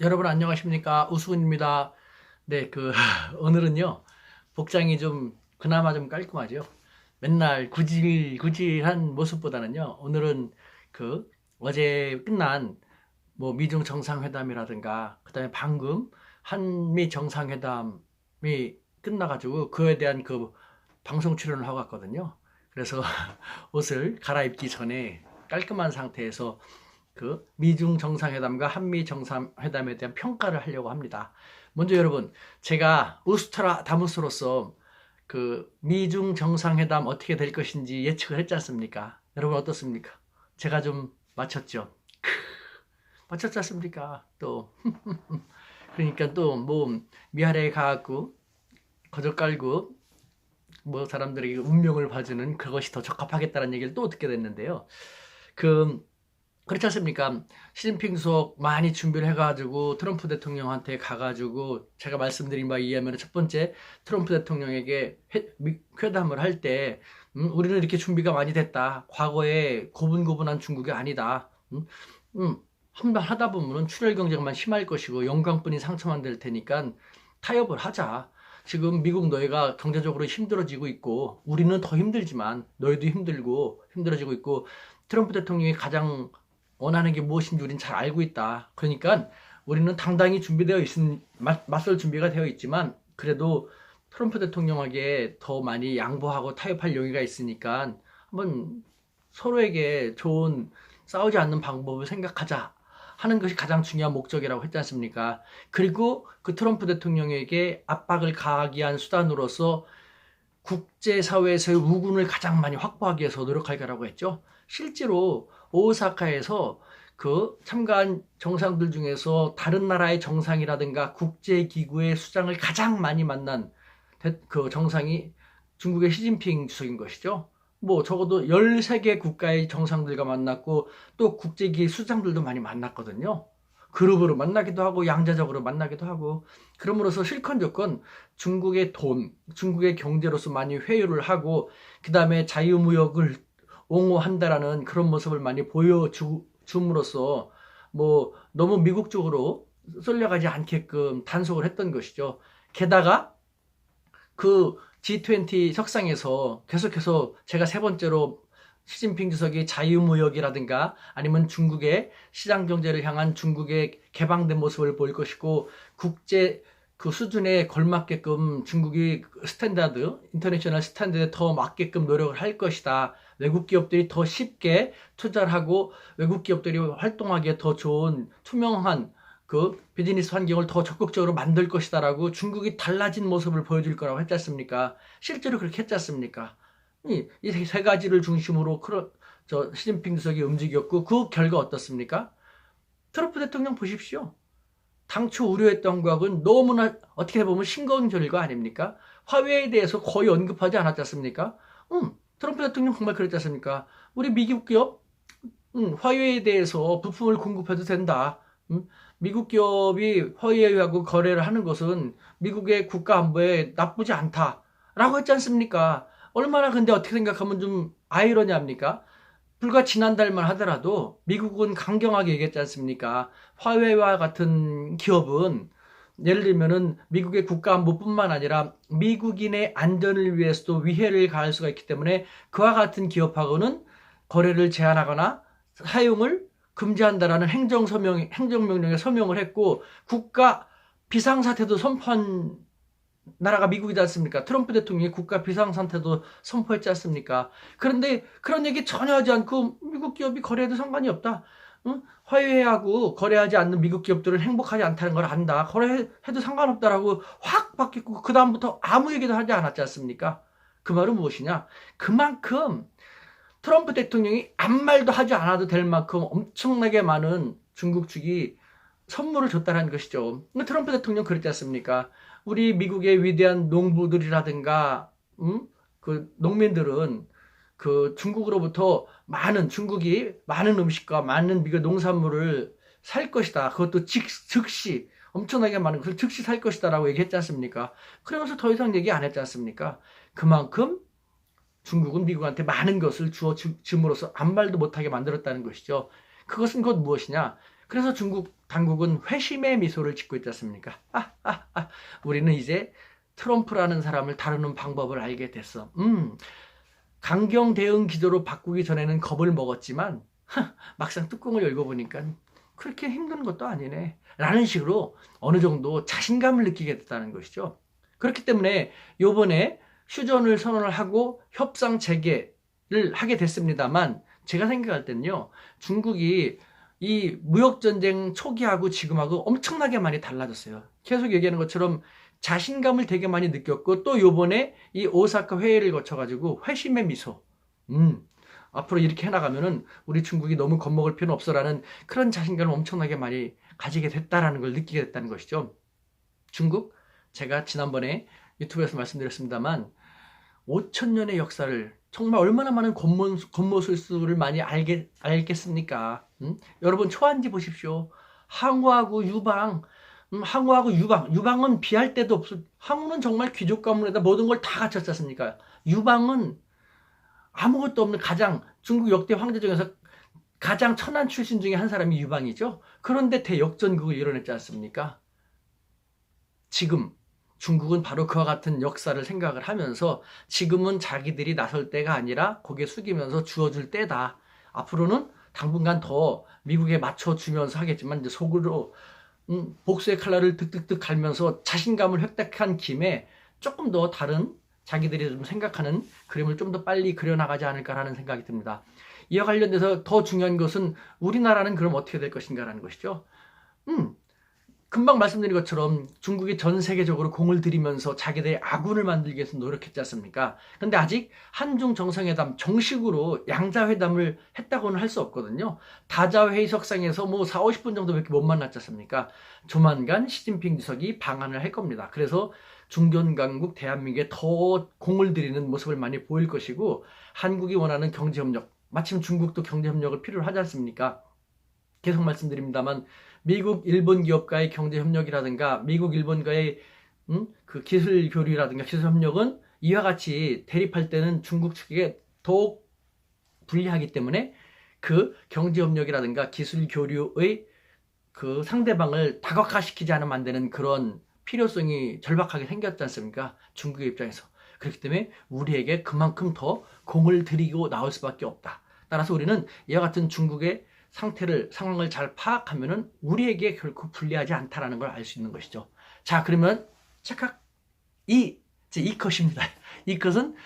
여러분 안녕하십니까? 우수근입니다. 네, 오늘은요, 복장이 좀, 그나마 좀 깔끔하죠? 맨날 구질구질한 모습보다는요, 오늘은 어제 끝난, 미중 정상회담이라든가, 그 다음에 방금 한미 정상회담이 끝나가지고, 그에 대한 방송 출연을 하고 왔거든요. 그래서 옷을 갈아입기 전에 깔끔한 상태에서 미중 정상회담과 한미 정상회담에 대한 평가를 하려고 합니다. 먼저 여러분, 제가 우스트라다무스로서 미중 정상회담 어떻게 될 것인지 예측을 했지 않습니까? 여러분 어떻습니까? 제가 좀 맞췄죠? 맞췄지 않습니까? 또 그러니까 또 뭐 미아래 가고 거저 깔고 사람들에게 운명을 봐주는 그것이 더 적합하겠다는 얘기를 또 듣게 됐는데요. 그 그렇지 않습니까? 시진핑 수석 많이 준비를 해가지고 트럼프 대통령한테 가가지고 제가 말씀드린 바에 의하면 첫 번째 트럼프 대통령에게 회담을 할 때 우리는 이렇게 준비가 많이 됐다. 과거에 고분고분한 중국이 아니다. 한번 하다 보면은 출혈 경쟁만 심할 것이고 영광뿐인 상처만 될 테니까 타협을 하자. 지금 미국 너희가 경제적으로 힘들어지고 있고 우리는 더 힘들지만 너희도 힘들고 힘들어지고 있고 트럼프 대통령이 가장 원하는 게 무엇인지 우리는 잘 알고 있다. 그러니까 우리는 당당히 준비되어 맞설 준비가 되어 있지만 그래도 트럼프 대통령에게 더 많이 양보하고 타협할 용의가 있으니까 한번 서로에게 좋은 싸우지 않는 방법을 생각하자 하는 것이 가장 중요한 목적이라고 했지 않습니까? 그리고 그 트럼프 대통령에게 압박을 가하기 위한 수단으로서 국제사회에서의 우군을 가장 많이 확보하기 위해서 노력할 거라고 했죠. 실제로 오사카에서 참가한 정상들 중에서 다른 나라의 정상이라든가 국제기구의 수장을 가장 많이 만난 그 정상이 중국의 시진핑 주석인 것이죠. 적어도 13개 국가의 정상들과 만났고 또 국제기구 수장들도 많이 만났거든요. 그룹으로 만나기도 하고 양자적으로 만나기도 하고 그럼으로써 실컷 조건 중국의 돈, 중국의 경제로서 많이 회유를 하고 그 다음에 자유무역을 옹호한다라는 그런 모습을 많이 보여줌으로써 너무 미국 쪽으로 쏠려가지 않게끔 단속을 했던 것이죠. 게다가 그 G20 석상에서 계속해서 제가 세 번째로 시진핑 주석이 자유무역이라든가 아니면 중국의 시장 경제를 향한 중국의 개방된 모습을 보일 것이고 국제 수준에 걸맞게끔 중국이 인터내셔널 스탠다드에 더 맞게끔 노력을 할 것이다. 외국 기업들이 더 쉽게 투자를 하고 외국 기업들이 활동하기에 더 좋은 투명한 비즈니스 환경을 더 적극적으로 만들 것이다라고 중국이 달라진 모습을 보여줄 거라고 했지 않습니까? 실제로 그렇게 했지 않습니까? 이 세 가지를 중심으로 시진핑 주석이 움직였고 그 결과 어떻습니까? 트럼프 대통령 보십시오. 당초 우려했던 것은 너무나 어떻게 보면 싱거운 결과 아닙니까? 화웨이에 대해서 거의 언급하지 않았지 않습니까? 트럼프 대통령 정말 그랬지 않습니까? 우리 미국 기업 화웨이에 대해서 부품을 공급해도 된다. 미국 기업이 화웨이하고 거래를 하는 것은 미국의 국가 안보에 나쁘지 않다라고 했지 않습니까? 얼마나 근데 어떻게 생각하면 좀 아이러니합니까? 불과 지난달만 하더라도 미국은 강경하게 얘기했지 않습니까? 화웨이와 같은 기업은 예를 들면은 미국의 국가안보뿐만 아니라 미국인의 안전을 위해서도 위해를 가할 수가 있기 때문에 그와 같은 기업하고는 거래를 제한하거나 사용을 금지한다라는 행정명령에 서명을 했고 국가 비상사태도 선포한 나라가 미국이지 않습니까? 트럼프 대통령이 국가 비상상태도 선포했지 않습니까? 그런데 그런 얘기 전혀 하지 않고 미국 기업이 거래해도 상관이 없다. 응? 화웨이하고 거래하지 않는 미국 기업들은 행복하지 않다는 걸 안다. 거래해도 상관없다라고 확 바뀌고 그 다음부터 아무 얘기도 하지 않았지 않습니까? 그 말은 무엇이냐? 그만큼 트럼프 대통령이 아무 말도 하지 않아도 될 만큼 엄청나게 많은 중국 측이 선물을 줬다는 것이죠. 트럼프 대통령 그랬지 않습니까? 우리 미국의 위대한 농부들이라든가 농민들은 중국으로부터 중국이 많은 음식과 많은 미국 농산물을 살 것이다. 그것도 즉시 엄청나게 많은 것을 즉시 살 것이다라고 얘기했지 않습니까? 그러면서 더 이상 얘기 안 했지 않습니까? 그만큼 중국은 미국한테 많은 것을 주어 줌으로써 아무 말도 못하게 만들었다는 것이죠. 그것은 곧 무엇이냐? 그래서 중국 당국은 회심의 미소를 짓고 있지 않습니까? 우리는 이제 트럼프라는 사람을 다루는 방법을 알게 됐어. 강경 대응 기조로 바꾸기 전에는 겁을 먹었지만 막상 뚜껑을 열고 보니까 그렇게 힘든 것도 아니네 라는 식으로 어느 정도 자신감을 느끼게 됐다는 것이죠. 그렇기 때문에 요번에 휴전을 선언을 하고 협상 재개를 하게 됐습니다만, 제가 생각할 때는요, 중국이 이 무역전쟁 초기하고 지금하고 엄청나게 많이 달라졌어요. 계속 얘기하는 것처럼 자신감을 되게 많이 느꼈고, 또 요번에 이 오사카 회의를 거쳐가지고 회심의 미소, 앞으로 이렇게 해나가면은 우리 중국이 너무 겁먹을 필요는 없어라는 그런 자신감을 엄청나게 많이 가지게 됐다라는 걸 느끼게 됐다는 것이죠. 중국, 제가 지난번에 유튜브에서 말씀드렸습니다만 5,000년의 역사를, 정말 얼마나 많은 권모술수를 많이 알겠습니까? 여러분 초안지 보십시오. 항우하고 유방, 항우하고 유방은 비할 데도 없어. 항우는 정말 귀족 가문에다 모든 걸 다 갖췄지 않습니까? 유방은 아무것도 없는 가장, 중국 역대 황제 중에서 가장 천한 출신 중에 한 사람이 유방이죠. 그런데 대역전극을 이뤄냈지 않습니까? 지금 중국은 바로 그와 같은 역사를 생각을 하면서 지금은 자기들이 나설 때가 아니라 고개 숙이면서 주어줄 때다. 앞으로는 당분간 더 미국에 맞춰주면서 하겠지만 이제 속으로 복수의 칼날을 득득득 갈면서 자신감을 획득한 김에 조금 더 다른 자기들이 좀 생각하는 그림을 좀 더 빨리 그려나가지 않을까라는 생각이 듭니다. 이와 관련돼서 더 중요한 것은 우리나라는 그럼 어떻게 될 것인가라는 것이죠. 금방 말씀드린 것처럼 중국이 전 세계적으로 공을 들이면서 자기들의 아군을 만들기 위해서 노력했지 않습니까? 근데 아직 한중 정상회담 정식으로 양자회담을 했다고는 할 수 없거든요. 다자회의석상에서 뭐 4, 50분 정도밖에 못 만났지 않습니까? 조만간 시진핑 주석이 방한을 할 겁니다. 그래서 중견강국 대한민국에 더 공을 들이는 모습을 많이 보일 것이고, 한국이 원하는 경제협력, 마침 중국도 경제협력을 필요로 하지 않습니까? 계속 말씀드립니다만 미국, 일본 기업과의 경제협력이라든가 미국, 일본과의 그 기술 교류라든가 기술 협력은 이와 같이 대립할 때는 중국 측에게 더욱 불리하기 때문에 그 경제협력이라든가 기술 교류의 그 상대방을 다각화시키지 않으면 안 되는 그런 필요성이 절박하게 생겼지 않습니까? 중국의 입장에서. 그렇기 때문에 우리에게 그만큼 더 공을 들이고 나올 수밖에 없다. 따라서 우리는 이와 같은 중국의 상황을 잘 파악하면은 우리에게 결코 불리하지 않다라는 걸 알 수 있는 것이죠. 자, 그러면 착각 이 컷입니다. 이 컷은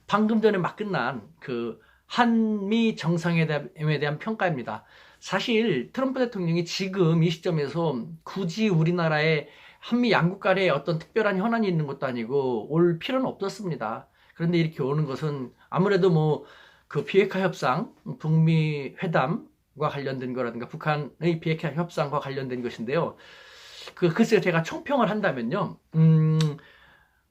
방금 전에 막 끝난 그 한미 정상회담에 대한 평가입니다. 사실 트럼프 대통령이 지금 이 시점에서 굳이 우리나라에 한미 양국 간에 어떤 특별한 현안이 있는 것도 아니고 올 필요는 없었습니다. 그런데 이렇게 오는 것은 아무래도 뭐 그 비핵화 협상, 북미 회담과 관련된 거라든가 북한의 비핵화 협상과 관련된 것인데요. 글쎄요, 제가 총평을 한다면요.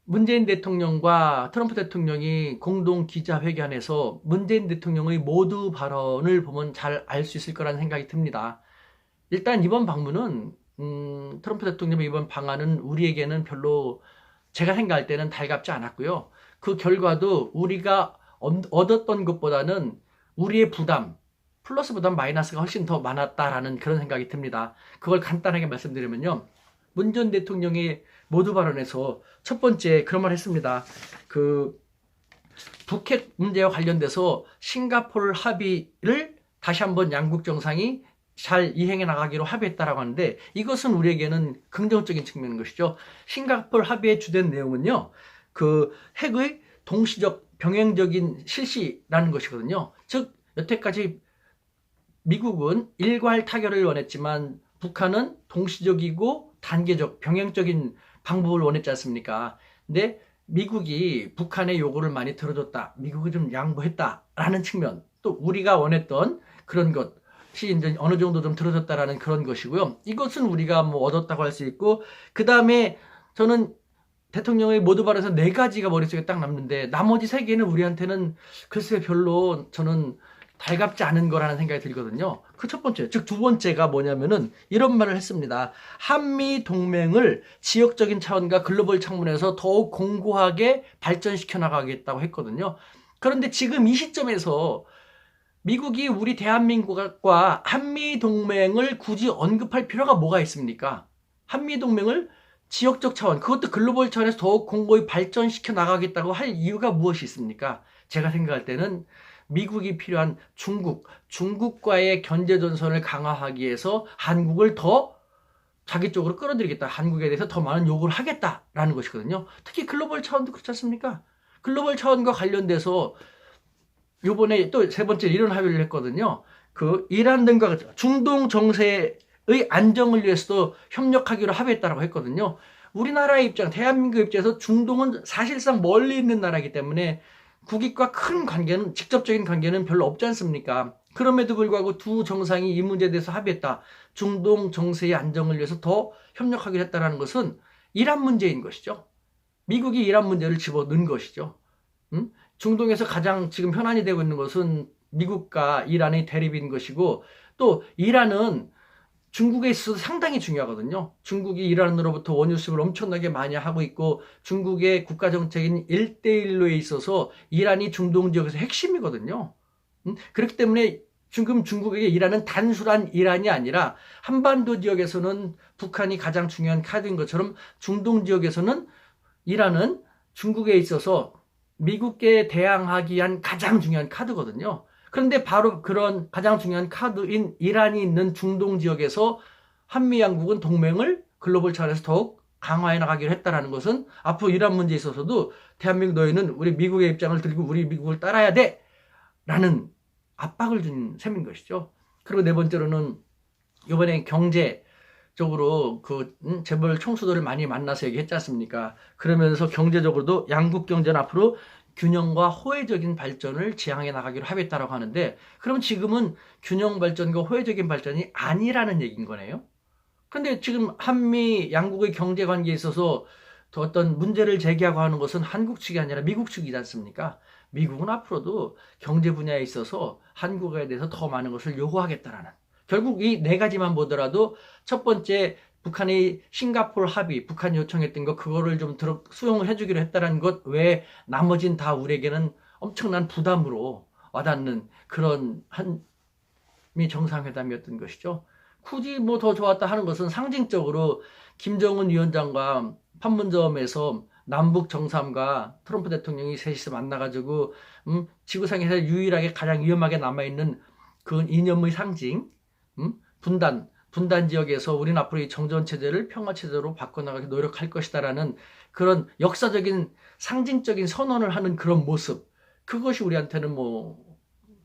문재인 대통령과 트럼프 대통령이 공동 기자회견에서 문재인 대통령의 모두 발언을 보면 잘 알 수 있을 거라는 생각이 듭니다. 일단 이번 방문은 트럼프 대통령의 이번 방안은 우리에게는 별로 제가 생각할 때는 달갑지 않았고요. 그 결과도 우리가 얻었던 것보다는 우리의 부담, 플러스 부담 마이너스가 훨씬 더 많았다라는 그런 생각이 듭니다. 그걸 간단하게 말씀드리면요. 문 전 대통령의 모두 발언에서 첫 번째 그런 말 했습니다. 그 북핵 문제와 관련돼서 싱가포르 합의를 다시 한번 양국 정상이 잘 이행해 나가기로 합의했다라고 하는데, 이것은 우리에게는 긍정적인 측면인 것이죠. 싱가포르 합의의 주된 내용은요, 그 핵의 동시적 병행적인 실시라는 것이거든요. 즉 여태까지 미국은 일괄 타결을 원했지만 북한은 동시적이고 단계적 병행적인 방법을 원했지 않습니까? 근데 미국이 북한의 요구를 많이 들어줬다, 미국이 좀 양보했다라는 측면, 또 우리가 원했던 그런 것이 이제 어느 정도 좀 들어줬다라는 그런 것이고요. 이것은 우리가 뭐 얻었다고 할 수 있고, 그 다음에 저는 대통령의 모두 발언에서 4가지가 머릿속에 딱 남는데 나머지 3개는 우리한테는 글쎄 별로 저는 달갑지 않은 거라는 생각이 들거든요. 그 첫 번째, 즉 두 번째가 뭐냐면은 이런 말을 했습니다. 한미 동맹을 지역적인 차원과 글로벌 차원에서 더욱 공고하게 발전시켜 나가겠다고 했거든요. 그런데 지금 이 시점에서 미국이 우리 대한민국과 한미동맹을 굳이 언급할 필요가 뭐가 있습니까? 한미동맹을 지역적 차원, 그것도 글로벌 차원에서 더욱 공고히 발전시켜 나가겠다고 할 이유가 무엇이 있습니까? 제가 생각할 때는 미국이 필요한 중국과의 견제전선을 강화하기 위해서 한국을 더 자기 쪽으로 끌어들이겠다. 한국에 대해서 더 많은 요구를 하겠다라는 것이거든요. 특히 글로벌 차원도 그렇지 않습니까? 글로벌 차원과 관련돼서 요번에 또 세 번째 이런 합의를 했거든요. 그 이란 등과 중동 정세의 안정을 위해서도 협력하기로 합의했다고 했거든요. 우리나라의 입장, 대한민국 입장에서 중동은 사실상 멀리 있는 나라이기 때문에 국익과 큰 관계는, 직접적인 관계는 별로 없지 않습니까? 그럼에도 불구하고 두 정상이 이 문제에 대해서 합의했다. 중동 정세의 안정을 위해서 더 협력하기로 했다는 것은 이란 문제인 것이죠. 미국이 이란 문제를 집어넣은 것이죠. 중동에서 가장 지금 현안이 되고 있는 것은 미국과 이란의 대립인 것이고, 또 이란은 중국에 있어서 상당히 중요하거든요. 중국이 이란으로부터 원유 수입을 엄청나게 많이 하고 있고, 중국의 국가정책인 1대1로에 있어서 이란이 중동 지역에서 핵심이거든요. 그렇기 때문에 지금 중국에게 이란은 단순한 이란이 아니라 한반도 지역에서는 북한이 가장 중요한 카드인 것처럼 중동 지역에서는 이란은 중국에 있어서 미국에 대항하기 위한 가장 중요한 카드거든요. 그런데 바로 그런 가장 중요한 카드인 이란이 있는 중동 지역에서 한미 양국은 동맹을 글로벌 차원에서 더욱 강화해 나가기로 했다는 것은 앞으로 이란 문제에 있어서도 대한민국 너희는 우리 미국의 입장을 들고 우리 미국을 따라야 돼! 라는 압박을 준 셈인 것이죠. 그리고 네 번째로는 이번에 경제적으로 재벌 총수들을 많이 만나서 얘기했지 않습니까? 그러면서 경제적으로도 양국 경제는 앞으로 균형과 호혜적인 발전을 지향해 나가기로 합의했다고 하는데, 그럼 지금은 균형 발전과 호혜적인 발전이 아니라는 얘기인 거네요. 그런데 지금 한미 양국의 경제 관계에 있어서 또 어떤 문제를 제기하고 하는 것은 한국 측이 아니라 미국 측이지 않습니까? 미국은 앞으로도 경제 분야에 있어서 한국에 대해서 더 많은 것을 요구하겠다라는, 결국 이 네 가지만 보더라도 첫 번째 북한의 싱가포르 합의, 북한이 요청했던 거 그거를 좀 수용을 해주기로 했다는 것 외에 나머진 다 우리에게는 엄청난 부담으로 와닿는 그런 한미 정상회담이었던 것이죠. 굳이 뭐 더 좋았다 하는 것은 상징적으로 김정은 위원장과 판문점에서 남북 정상과 트럼프 대통령이 셋이서 만나가지고 지구상에서 유일하게 가장 위험하게 남아있는 그 이념의 상징, 분단 지역에서 우리는 앞으로 이 정전체제를 평화체제로 바꿔나가기 노력할 것이다라는 그런 역사적인 상징적인 선언을 하는 그런 모습, 그것이 우리한테는 뭐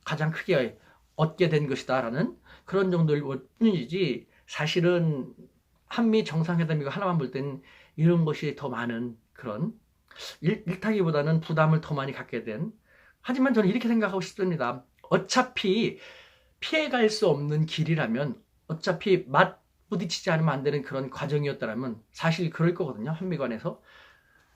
가장 크게 얻게 된 것이다라는 그런 정도일 뿐이지, 사실은 한미 정상회담이고 하나만 볼 때는 이런 것이 더 많은 그런 일타기보다는 부담을 더 많이 갖게 된, 하지만 저는 이렇게 생각하고 싶습니다. 어차피 피해갈 수 없는 길이라면, 어차피 부딪히지 않으면 안 되는 그런 과정이었다면 사실 그럴 거거든요. 한미관에서.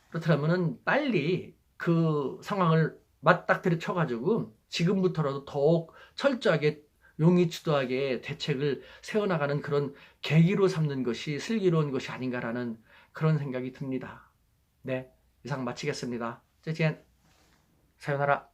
그렇다면 빨리 그 상황을 맞닥뜨려 쳐가지고 지금부터라도 더욱 철저하게 용의주도하게 대책을 세워나가는 그런 계기로 삼는 것이 슬기로운 것이 아닌가라는 그런 생각이 듭니다. 네, 이상 마치겠습니다. 짜잔, 사요나라.